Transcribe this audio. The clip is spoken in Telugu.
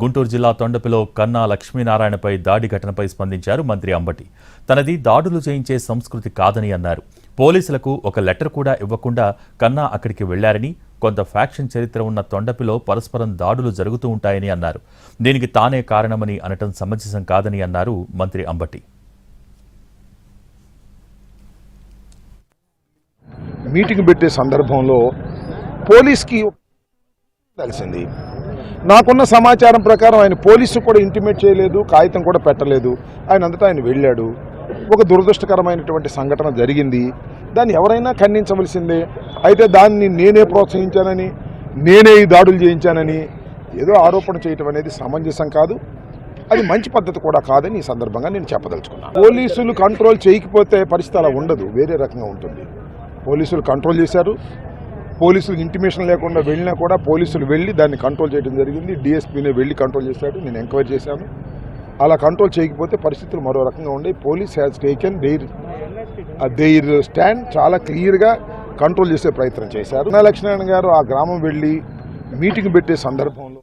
గుంటూరు జిల్లా తొండపిలో కన్నా లక్ష్మీనారాయణపై దాడి ఘటనపై స్పందించారు మంత్రి అంబటి. తనది దాడులు చేయించే సంస్కృతి కాదని అన్నారు. పోలీసులకు ఒక లెటర్ కూడా ఇవ్వకుండా కన్నా అక్కడికి వెళ్లారని, కొంత ఫ్యాక్షన్ చరిత్ర ఉన్న తొండపిలో పరస్పరం దాడులు జరుగుతూ ఉంటాయని అన్నారు. దీనికి తానే కారణమని అనటం సమంజసం కాదని అన్నారు మంత్రి అంబటి. మీటింగ్ పెట్టే సందర్భంలో పోలీస్కి తెలిసింది. నాకున్న సమాచారం ప్రకారం ఆయన పోలీసు కూడా ఇంటిమేట్ చేయలేదు, కాగితం కూడా పెట్టలేదు. ఆయన అంతటా ఆయన వెళ్ళాడు. ఒక దురదృష్టకరమైనటువంటి సంఘటన జరిగింది. దాన్ని ఎవరైనా ఖండించవలసిందే. అయితే దాన్ని నేనే ప్రోత్సహించానని, నేనే ఈ దాడులు చేయించానని ఏదో ఆరోపణ చేయటం అనేది సమంజసం కాదు. అది మంచి పద్ధతి కూడా కాదని ఈ సందర్భంగా నేను చెప్పదలుచుకున్నాను. పోలీసులు కంట్రోల్ చేయకపోతే పరిస్థితి అలా ఉండదు, వేరే రకంగా ఉంటుంది. పోలీసులు కంట్రోల్ చేశారు. పోలీసులకు ఇంటిమేషన్ లేకుండా వెళ్ళినా కూడా పోలీసులు వెళ్ళి దాన్ని కంట్రోల్ చేయడం జరిగింది. డిఎస్పీనే వెళ్ళి కంట్రోల్ చేశాడు. నేను ఎంక్వైరీ చేశాను. అలా కంట్రోల్ చేయకపోతే పరిస్థితులు మరో రకంగా ఉండే. Police has taken their stand. చాలా క్లియర్గా కంట్రోల్ చేసే ప్రయత్నం చేశారు. కన్నా లక్ష్మీనారాయణ గారు ఆ గ్రామం వెళ్ళి మీటింగ్ పెట్టే సందర్భంలో